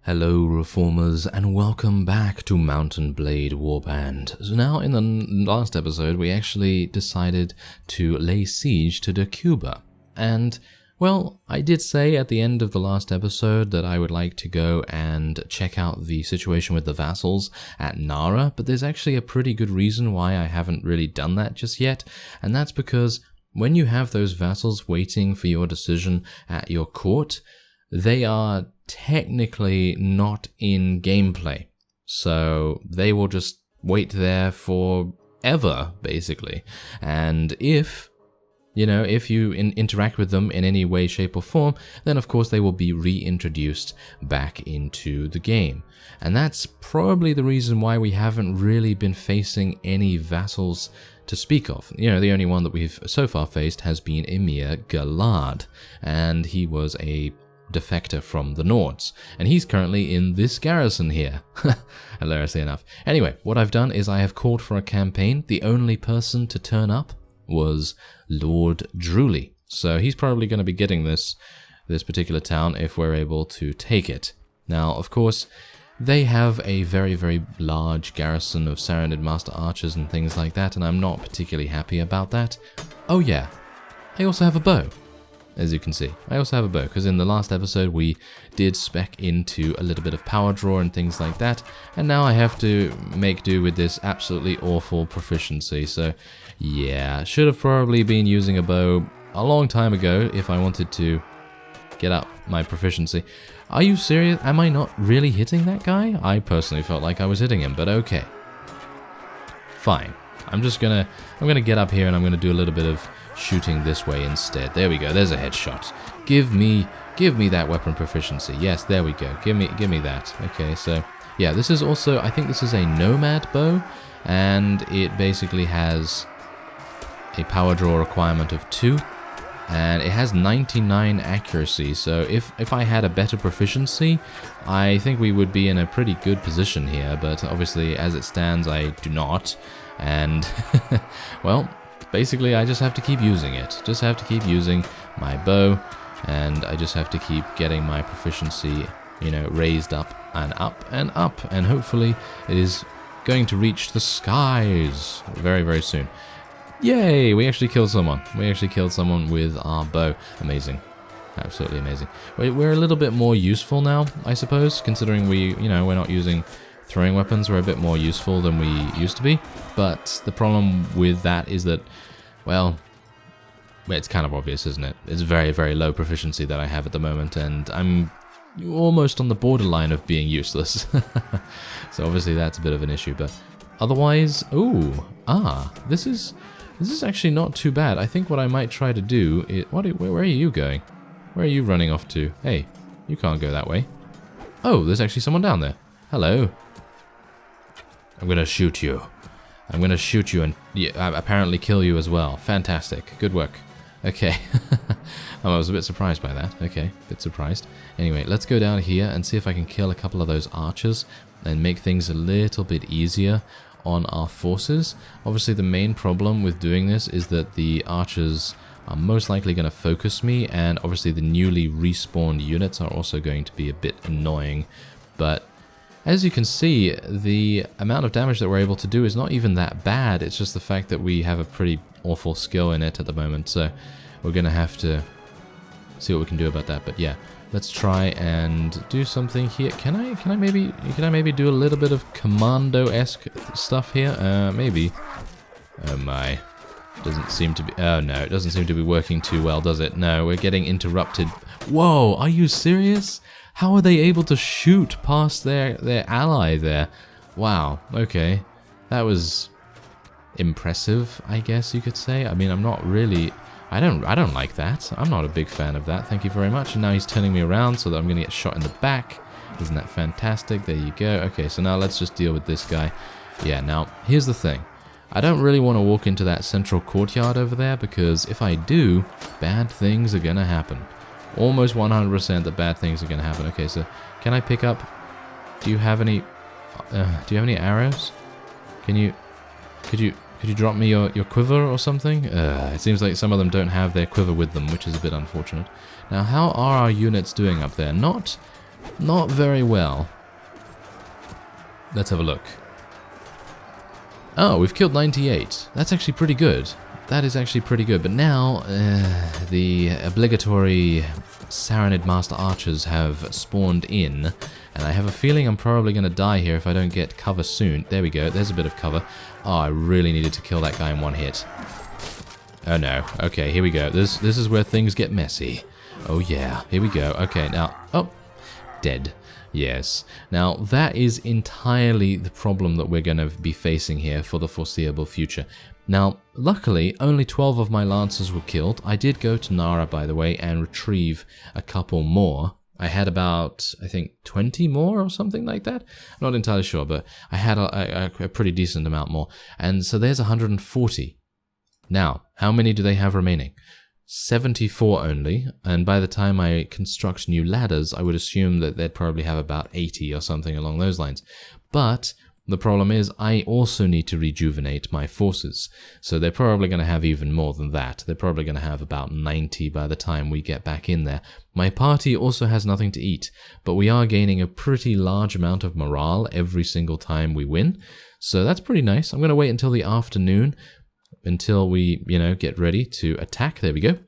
Hello Reformers and welcome back to Mountain Blade Warband. So now in the last episode we actually decided to lay siege to Cuba. And well, I did say at the end of the last episode that I would like to go and check out the situation with the vassals at Nara, but there's actually a pretty good reason why I haven't really done that just yet, and that's because when you have those vassals waiting for your decision at your court, they are technically not in gameplay. So they will just wait there forever, basically. And if you interact with them in any way, shape or form, then of course they will be reintroduced back into the game. And that's probably the reason why we haven't really been facing any vassals to speak of. The only one that we've so far faced has been Emir Galad, and he was a defector from the Nords, and he's currently in this garrison here. Hilariously enough. Anyway, what I've done is I have called for a campaign. The only person to turn up was Lord Drewley, so he's probably going to be getting this particular town if we're able to take it. Now, of course, they have a very, very large garrison of Saranid Master Archers and things like that, and I'm not particularly happy about that. Oh yeah, I also have a bow. As you can see, I also have a bow, because in the last episode we did spec into a little bit of power draw and things like that, and now I have to make do with this absolutely awful proficiency. So yeah, should have probably been using a bow a long time ago if I wanted to get up my proficiency. Are you serious? Am I not really hitting that guy? I personally felt like I was hitting him, but okay. Fine. I'm gonna get up here and I'm gonna do a little bit of shooting this way instead. There we go. There's a headshot. Give me that weapon proficiency. Yes, there we go. Give me that. Okay, so yeah, this is also, I think this is a nomad bow, and it basically has a power draw requirement of 2, and it has 99 accuracy. So if I had a better proficiency, I think we would be in a pretty good position here, but obviously as it stands I do not, and well, basically I just have to keep using it. Just have to keep using my bow, and I just have to keep getting my proficiency, raised up and up and up, and hopefully it is going to reach the skies very, very soon. Yay, we actually killed someone. We actually killed someone with our bow. Amazing. Absolutely amazing. We're a little bit more useful now, I suppose, considering we're not using throwing weapons. We're a bit more useful than we used to be, but the problem with that is that, well, it's kind of obvious, isn't it? It's very, very low proficiency that I have at the moment, and I'm almost on the borderline of being useless. So obviously that's a bit of an issue, but otherwise, this is actually not too bad. I think what I might try to do is, where are you going? Where are you running off to? Hey, you can't go that way. Oh, there's actually someone down there. Hello. I'm gonna shoot you. I'm gonna shoot you and apparently kill you as well. Fantastic. Good work. Okay. I was a bit surprised by that. Okay, a bit surprised. Anyway, let's go down here and see if I can kill a couple of those archers and make things a little bit easier on our forces. Obviously, the main problem with doing this is that the archers are most likely going to focus me, and obviously the newly respawned units are also going to be a bit annoying. But as you can see, the amount of damage that we're able to do is not even that bad. It's just the fact that we have a pretty awful skill in it at the moment, so we're going to have to see what we can do about that. But yeah, let's try and do something here. Can I maybe do a little bit of commando-esque stuff here? Maybe. Oh my. Doesn't seem to be... Oh no, it doesn't seem to be working too well, does it? No, we're getting interrupted. Whoa, are you serious? How are they able to shoot past their ally there? Wow, okay. That was impressive, I guess you could say. I mean, I'm not really... I don't like that. I'm not a big fan of that. Thank you very much. And now he's turning me around so that I'm going to get shot in the back. Isn't that fantastic? There you go. Okay, so now let's just deal with this guy. Yeah, now, here's the thing. I don't really want to walk into that central courtyard over there, because if I do, bad things are going to happen. Almost 100% that bad things are going to happen. Okay, so can I pick up... Do you have any arrows? Could you drop me your quiver or something? It seems like some of them don't have their quiver with them, which is a bit unfortunate. Now, how are our units doing up there? Not not very well. Let's have a look. Oh, we've killed 98. That's actually pretty good. That is actually pretty good. But now, the obligatory Saranid Master Archers have spawned in. And I have a feeling I'm probably going to die here if I don't get cover soon. There we go. There's a bit of cover. Oh, I really needed to kill that guy in one hit. Oh no. Okay, here we go. This is where things get messy. Oh yeah. Here we go. Okay, now... Oh. Dead. Yes. Now, that is entirely the problem that we're going to be facing here for the foreseeable future. Now, luckily, only 12 of my Lancers were killed. I did go to Nara, by the way, and retrieve a couple more. I had about, I think, 20 more or something like that. I'm not entirely sure, but I had a pretty decent amount more. And so there's 140. Now, how many do they have remaining? 74 only, and by the time I construct new ladders, I would assume that they'd probably have about 80 or something along those lines. But the problem is, I also need to rejuvenate my forces, so they're probably going to have even more than that. They're probably going to have about 90 by the time we get back in there. My party also has nothing to eat, but we are gaining a pretty large amount of morale every single time we win, so that's pretty nice. I'm going to wait until the afternoon, until we, get ready to attack. There we go.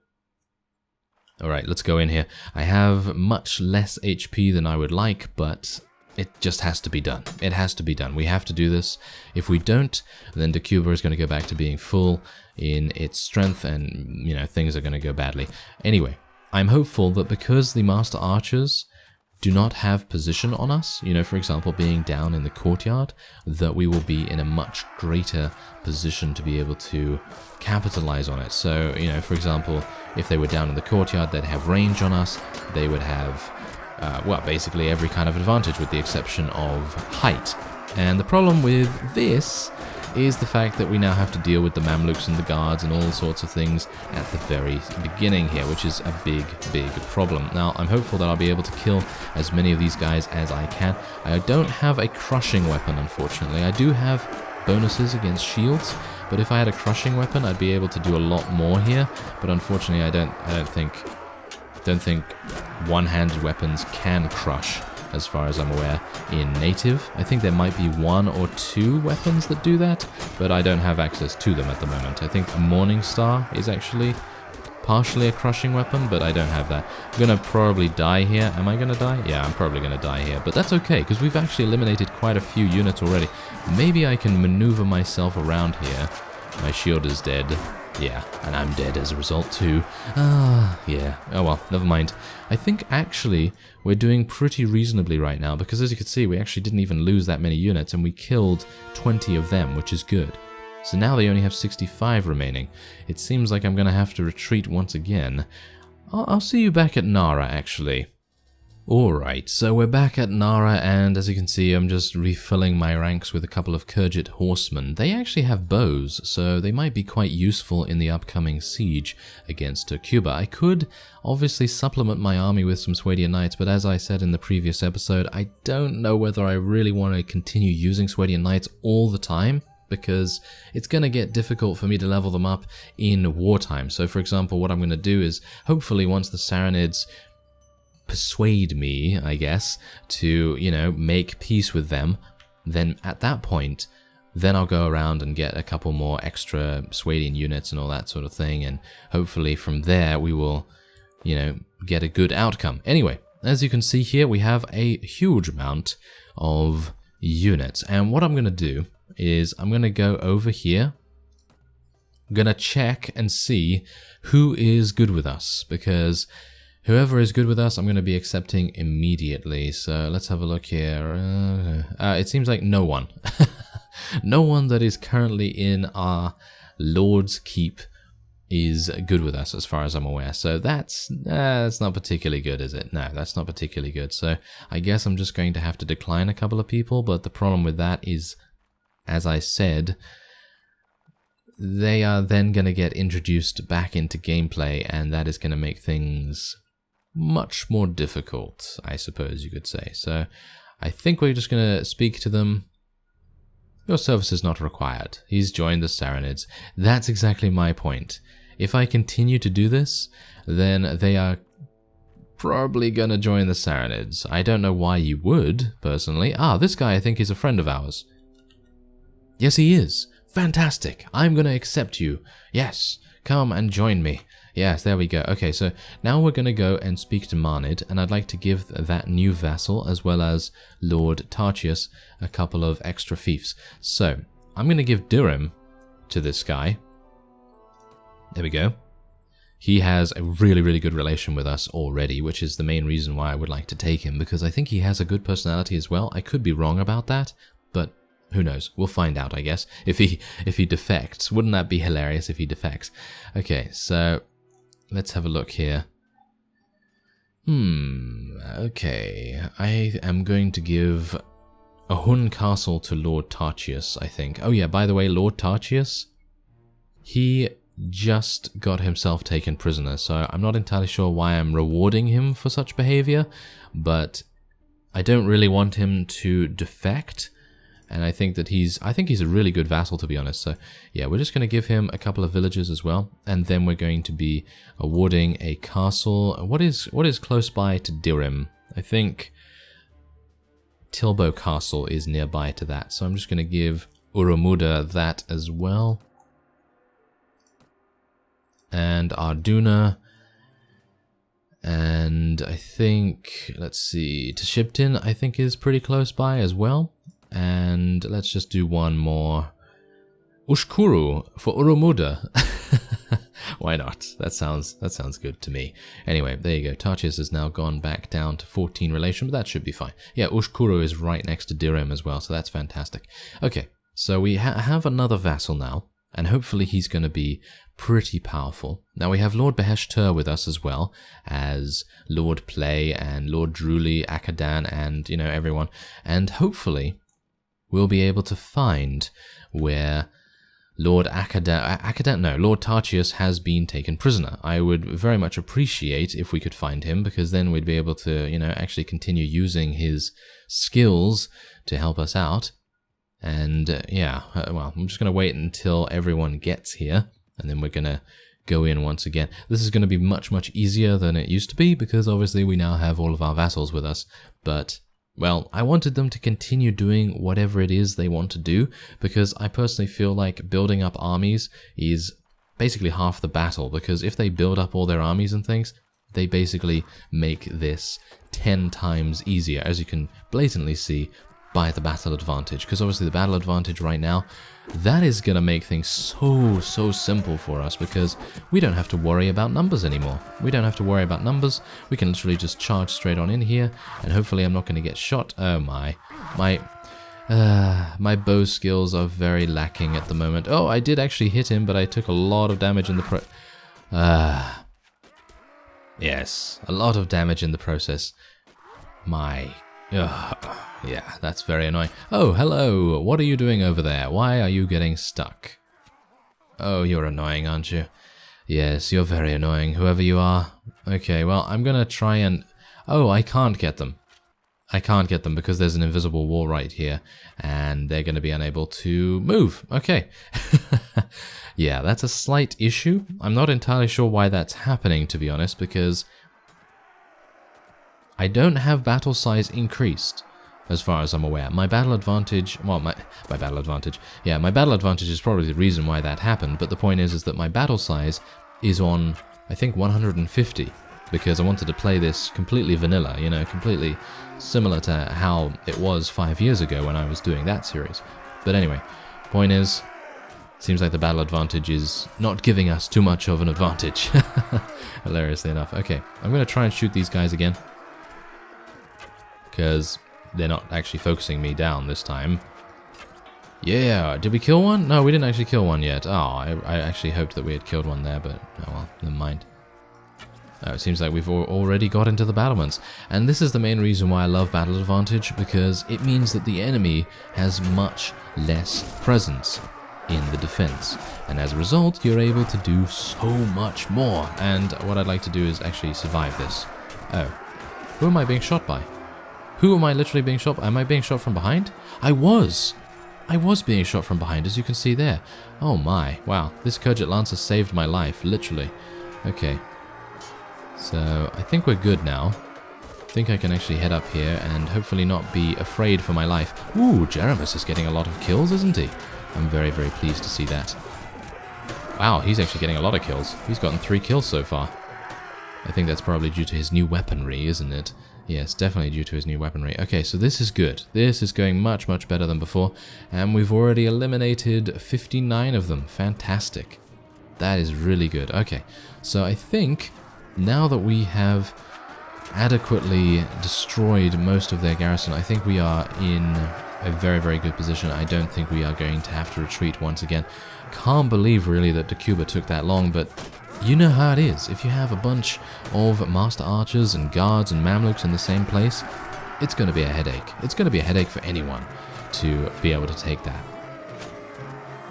Alright, let's go in here. I have much less HP than I would like, but it just has to be done. It has to be done. We have to do this. If we don't, then Decuba is going to go back to being full in its strength, and, things are going to go badly. Anyway, I'm hopeful that because the Master Archers do not have position on us, for example, being down in the courtyard, that we will be in a much greater position to be able to capitalize on it. So, for example, if they were down in the courtyard, they'd have range on us. They would have, basically every kind of advantage with the exception of height. And the problem with this is the fact that we now have to deal with the Mamluks and the guards and all sorts of things at the very beginning here, which is a big, big problem. Now, I'm hopeful that I'll be able to kill as many of these guys as I can. I don't have a crushing weapon, unfortunately. I do have bonuses against shields, but if I had a crushing weapon, I'd be able to do a lot more here. But unfortunately, I don't think one-handed weapons can crush, as far as I'm aware, in native. I think there might be 1 or 2 weapons that do that, but I don't have access to them at the moment. I think a Morning Star is actually partially a crushing weapon, but I don't have that. I'm gonna probably die here. Am I gonna die? Yeah, I'm probably gonna die here, but that's okay, because we've actually eliminated quite a few units already. Maybe I can maneuver myself around here. My shield is dead. Yeah, and I'm dead as a result too. Yeah. Oh well, never mind. I think actually we're doing pretty reasonably right now, because as you can see, we actually didn't even lose that many units, and we killed 20 of them, which is good. So now they only have 65 remaining. It seems like I'm going to have to retreat once again. I'll see you back at Nara, actually. Alright, so we're back at Nara, and as you can see, I'm just refilling my ranks with a couple of Kurgit horsemen. They actually have bows, so they might be quite useful in the upcoming siege against Cuba. I could obviously supplement my army with some Swadian Knights, but as I said in the previous episode, I don't know whether I really want to continue using Swadian Knights all the time, because it's going to get difficult for me to level them up in wartime. So for example, what I'm going to do is, hopefully once the Saranids persuade me, I guess, to, make peace with them, then at that point, then I'll go around and get a couple more extra Swadian units and all that sort of thing, and hopefully from there we will, get a good outcome. Anyway, as you can see here, we have a huge amount of units, and what I'm going to do is I'm going to go over here. I'm going to check and see who is good with us, because whoever is good with us, I'm going to be accepting immediately. So let's have a look here. It seems like no one. No one that is currently in our Lord's Keep is good with us, as far as I'm aware. So that's not particularly good, is it? No, that's not particularly good. So I guess I'm just going to have to decline a couple of people. But the problem with that is, as I said, they are then going to get introduced back into gameplay, and that is going to make things much more difficult, I suppose you could say. So I think we're just going to speak to them. Your service is not required. He's joined the Saranids. That's exactly my point. If I continue to do this, then they are probably gonna join the Saranids. I don't know why you would, personally. Ah, this guy I think is a friend of ours. Yes, he is. Fantastic. I'm gonna accept you. Yes, come and join me. Yes, there we go. Okay, so now we're gonna go and speak to Marnid, and I'd like to give that new vassal, as well as Lord Tarchius, a couple of extra fiefs. So, I'm gonna give Durham to this guy. There we go. He has a really, really good relation with us already, which is the main reason why I would like to take him, because I think he has a good personality as well. I could be wrong about that, but who knows? We'll find out, I guess, if he defects. Wouldn't that be hilarious if he defects? Okay, so let's have a look here. Okay. I am going to give a Hun Castle to Lord Tarchius, I think. Oh yeah, by the way, Lord Tarchius, he just got himself taken prisoner, so I'm not entirely sure why I'm rewarding him for such behavior, but I don't really want him to defect, and I think he's a really good vassal, to be honest. So yeah, we're just going to give him a couple of villages as well, and then we're going to be awarding a castle. What is close by to Dirim? I think Tilbo Castle is nearby to that, so I'm just going to give Urumuda that as well. And Arduna, and I think, let's see, Tashibtin I think is pretty close by as well. And let's just do one more. Ushkuru for Urumuda. Why not? That sounds good to me. Anyway, there you go. Tarchius has now gone back down to 14 relation, but that should be fine. Yeah, Ushkuru is right next to Dirim as well, so that's fantastic. Okay, so we have another vassal now, and hopefully he's going to be pretty powerful. Now we have Lord Beheshtur with us as well as Lord Play and Lord Druli, Akadan, and everyone. And hopefully we'll be able to find where Lord Lord Tarchius has been taken prisoner. I would very much appreciate if we could find him, because then we'd be able to, actually continue using his skills to help us out. And yeah, well, I'm just going to wait until everyone gets here, and then we're going to go in once again. This is going to be much, much easier than it used to be, because obviously we now have all of our vassals with us. But, well, I wanted them to continue doing whatever it is they want to do, because I personally feel like building up armies is basically half the battle, because if they build up all their armies and things, they basically make this 10 times easier, as you can blatantly see by the battle advantage, because obviously the battle advantage right now, that is going to make things so simple for us, because we don't have to worry about numbers anymore. We don't have to worry about numbers. We can literally just charge straight on in here, and hopefully I'm not going to get shot. Oh my bow skills are very lacking at the moment. Oh, I did actually hit him, but I took a lot of damage in the yes, a lot of damage in the process. Yeah, that's very annoying. Oh, hello. What are you doing over there? Why are you getting stuck? Oh, you're annoying, aren't you? Yes, you're very annoying, whoever you are. Okay, well, I'm gonna try and... Oh, I can't get them. I can't get them because there's an invisible wall right here, and they're gonna be unable to move. Okay. Yeah, that's a slight issue. I'm not entirely sure why that's happening, to be honest, because I don't have battle size increased, as far as I'm aware. My battle advantage, well, my battle advantage, yeah, my battle advantage is probably the reason why that happened, but the point is that my battle size is on, I think, 150, because I wanted to play this completely vanilla, completely similar to how it was 5 years ago when I was doing that series. But anyway, point is, seems like the battle advantage is not giving us too much of an advantage. Hilariously enough. Okay, I'm going to try and shoot these guys again, because they're not actually focusing me down this time. Yeah, did we kill one? No, we didn't actually kill one yet. Oh, I actually hoped that we had killed one there, but oh well, never mind. Oh, it seems like we've already got into the battlements. And this is the main reason why I love battle advantage, because it means that the enemy has much less presence in the defense. And as a result, you're able to do so much more. And what I'd like to do is actually survive this. Oh, who am I being shot by? Who am I literally being shot by? Am I being shot from behind? I was being shot from behind, as you can see there. Oh my, wow, this Kurget Lancer saved my life, literally. Okay. So I think we're good now. I think I can actually head up here and hopefully not be afraid for my life. Ooh, Jeremus is getting a lot of kills, isn't he? I'm very, very pleased to see that. Wow, he's actually getting a lot of kills. He's gotten 3 kills so far. I think that's probably due to his new weaponry, isn't it? Yes, definitely due to his new weaponry. Okay, so this is good. This is going much, much better than before. And we've already eliminated 59 of them. Fantastic. That is really good. Okay, so I think now that we have adequately destroyed most of their garrison, I think we are in a very, very good position. I don't think we are going to have to retreat once again. Can't believe really that Dacuba took that long, but you know how it is. If you have a bunch of master archers and guards and Mamluks in the same place, it's going to be a headache. It's going to be a headache for anyone to be able to take that.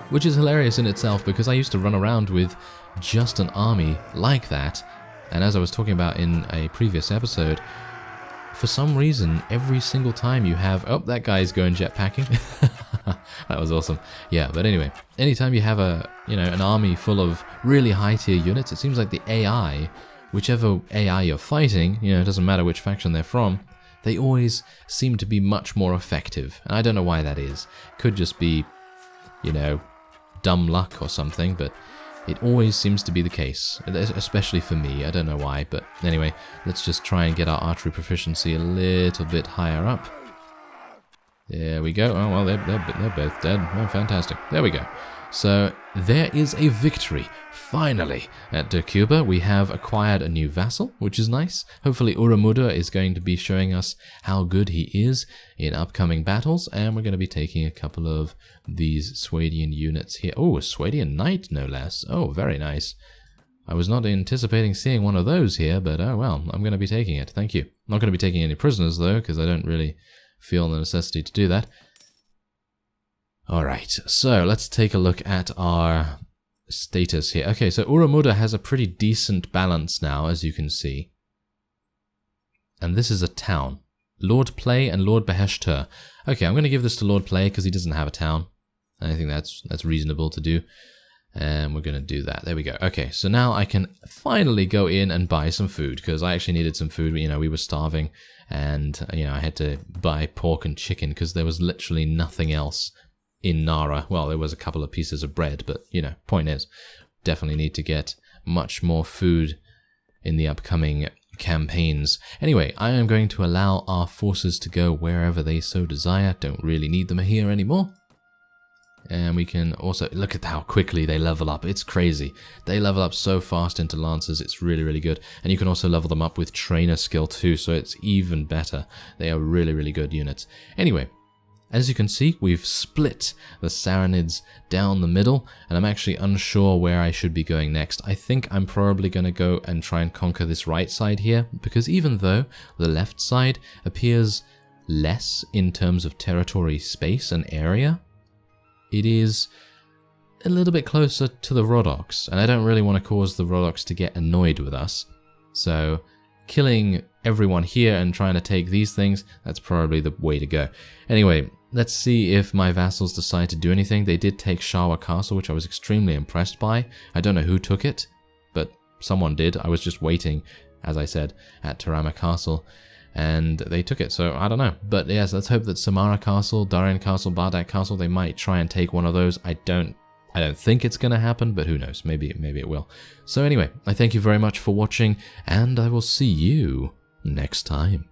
Which is hilarious in itself, because I used to run around with just an army like that. And as I was talking about in a previous episode, for some reason, every single time you have... Oh, that guy's going jetpacking. That was awesome. Yeah, but anyway, anytime you have an army full of really high tier units, it seems like the AI, whichever AI you're fighting, it doesn't matter which faction they're from, they always seem to be much more effective. And I don't know why that is. Could just be, dumb luck or something, but it always seems to be the case, especially for me. I don't know why, but anyway, let's just try and get our archery proficiency a little bit higher up. There we go. Oh, well, they're both dead. Oh, fantastic. There we go. So, there is a victory. Finally, at Dacuba, we have acquired a new vassal, which is nice. Hopefully, Uramuda is going to be showing us how good he is in upcoming battles, and we're going to be taking a couple of these Swadian units here. Oh, a Swadian knight, no less. Oh, very nice. I was not anticipating seeing one of those here, but oh well, I'm going to be taking it. Thank you. Not going to be taking any prisoners, though, because I don't really feel the necessity to do that. Alright, so let's take a look at our status here. Okay, so Uramuda has a pretty decent balance now, as you can see. And this is a town. Lord Play and Lord Beheshtur. Okay, I'm going to give this to Lord Play because he doesn't have a town. I think that's reasonable to do. And we're going to do that. There we go. Okay, so now I can finally go in and buy some food, because I actually needed some food. We were starving, and I had to buy pork and chicken because there was literally nothing else in Nara. Well, there was a couple of pieces of bread, but point is, definitely need to get much more food in the upcoming campaigns. Anyway, I am going to allow our forces to go wherever they so desire. Don't really need them here anymore. And we can also look at how quickly they level up. It's crazy. They level up so fast into Lancers. It's really, really good. And you can also level them up with Trainer skill too, so it's even better. They are really, really good units. Anyway, as you can see, we've split the Saranids down the middle, and I'm actually unsure where I should be going next. I think I'm probably going to go and try and conquer this right side here, because even though the left side appears less in terms of territory space and area, it is a little bit closer to the Rhodoks, and I don't really want to cause the Rhodoks to get annoyed with us. So killing everyone here and trying to take these things, that's probably the way to go. Anyway, let's see if my vassals decide to do anything. They did take Shawa Castle, which I was extremely impressed by. I don't know who took it, but someone did. I was just waiting, as I said, at Tarama Castle, and they took it, so I don't know. But yes, let's hope that Samara Castle, Darien Castle, Bardak Castle, they might try and take one of those. I don't think it's going to happen, but who knows, maybe it will. So anyway, I thank you very much for watching, and I will see you next time.